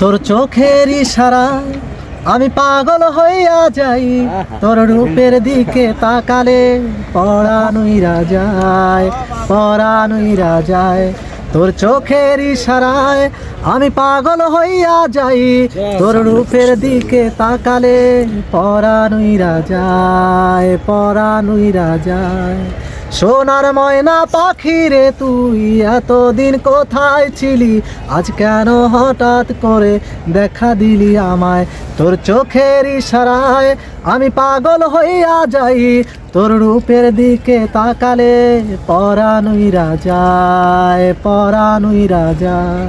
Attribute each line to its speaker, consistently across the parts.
Speaker 1: তোর চোখের ইশারায় আমি পাগল হইয়া যাই, তোর রূপের দিকে তাকালে পরাণ উইরা যায়, পরাণ উইরা যায়। তোর চোখের ইশারায় আমি পাগল হইয়া যাই, তোর রূপের দিকে তাকালে পরাণ উইরা যায়, পরাণ উইরা যায়। সোনার ময়না পাখি রে তুই এতদিন কোথায় ছিলি, আজ কেন হঠাৎ করে দেখা দিলি আমায়? তোর চোখের ইশারায় আমি পাগল হইয়া যাই, তোর রূপের দিকে তাকালে পরাণ উইরা যায়, পরাণ উইরা যায়।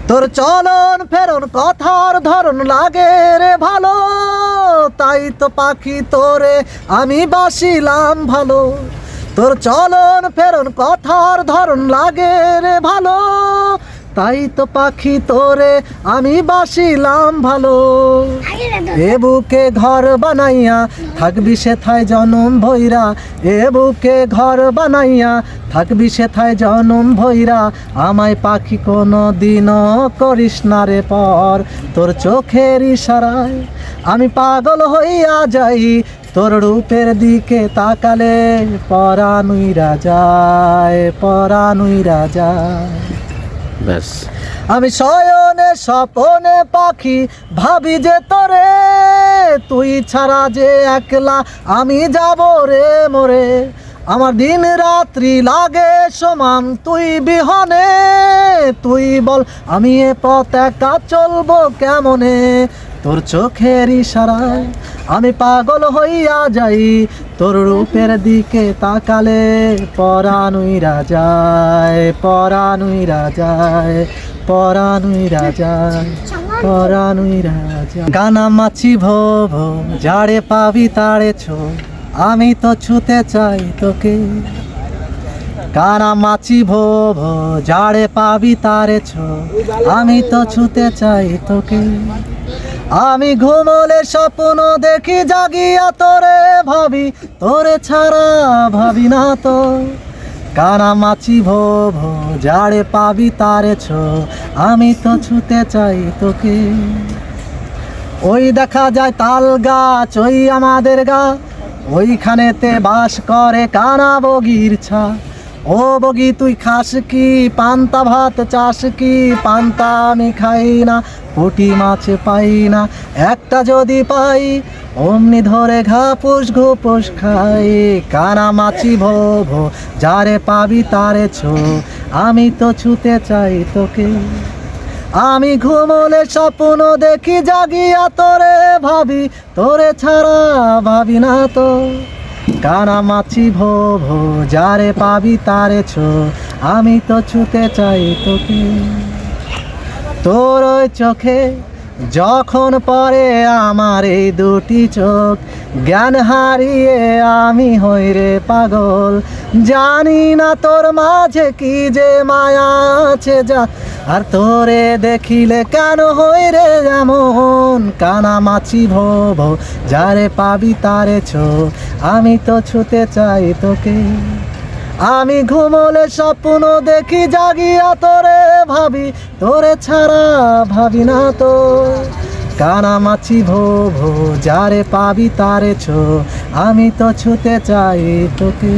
Speaker 1: তোর চলন ফেরন কথার ধরন লাগে রে ভালো, তাই তো পাখি তোরে আমি বাসিলাম ভালো। তোর চলন ফেরন কথার ধরন লাগে রে ভালো, তাই তো পাখি তোরে আমি বাসিলাম ভালো। এ বুকে ঘর বানাইয়া থাকবি সেথায় জনম ভৈরা, এ বুকে ঘর বানাইয়া থাকবি সেথায় জনম ভৈরা। আমায় পাখি কোনো দিনও করিস না রে পর, তোর চোখের ইশারায় আমি পাগল হইয়া যাই, তোর রূপের দিকে তাকালে পরাণ উইরা যায়, পরাণ উইরা যায়।
Speaker 2: ব্যাস।
Speaker 1: আমি শয়নে স্বপনে পাখি ভাবি যে তোরে, তুই ছাড়া যে একলা আমি যাব রে মরে। আমার দিন রাত্রি লাগে সমান তুই বিহনে, তুই বল আমি এ পথ একা চলবো কেমনে? তোর চোখের ইশারায় আমি পাগল হইয়া যাই, তোর রূপের দিকে তাকালে পরাণ উইরা যায়, পরাণ উইরা যায়, পরাণ উইরা যায়, পরাণ উইরা যায়। গানা মাছি ভো ভো যারে পাবি তারে ছো, আমি তো ছুতে চাই তোকে। কানা মাছি ভো ভো যারে পাবি তারে ছো, আমি তো ছুতে চাই তোকে। আমি ঘুমলে স্বপ্ন দেখি জাগিয়া তোরে ভাবি, তোরে ছাড়া ভাবি না তো। কানা মাছি ভো ভো যারে পাবি তারে ছো, আমি তো ছুতে চাই তোকে। ওই দেখা যায় তাল গাছ ওই আমাদের গা, ওইখানেতে বাস করে কানা বগির ছা। ও বগি তুই খাস কি পান্তা ভাত চাস কি? পান্তা আমি খাই না, পুঁটি মাছ পাই না, একটা যদি পাই অমনি ধরে ঘাপুস ঘুপুস খাই। কানা মাছি ভো ভো যারে পাবি তারে ছো, আমি তো ছুতে চাই তোকে। আমি ঘুমলে স্বপ্ন দেখি জাগিয়া তোরে ভাবি, তোরে ছাড়া ভাবি না তো। কানা মাছি ভো ভো যারে পাবি তারে ছো, আমি তো ছুতে চাই তোকে। তোর ওই চোখে যখন পড়ে আমার এই দুটি চোখ, জ্ঞান হারিয়ে আমি হই রে পাগল। জানি না তোর মাঝে কি যে মায়া আছে যা, আর তোরে দেখিলে কেন হই রে এমন? কানা মাছি ভো ভো যারে পাবি তারে ছো, আমি তো ছুতে চাই তোকে। আমি ঘুমলে স্বপ্ন দেখি জাগিয়া তোরে ভাবি, তোরে ছাড়া ভাবি না তো। কানা মাছি ভো ভো যারে পাবি তারে ছো, আমি তো ছুতে চাই তোকে।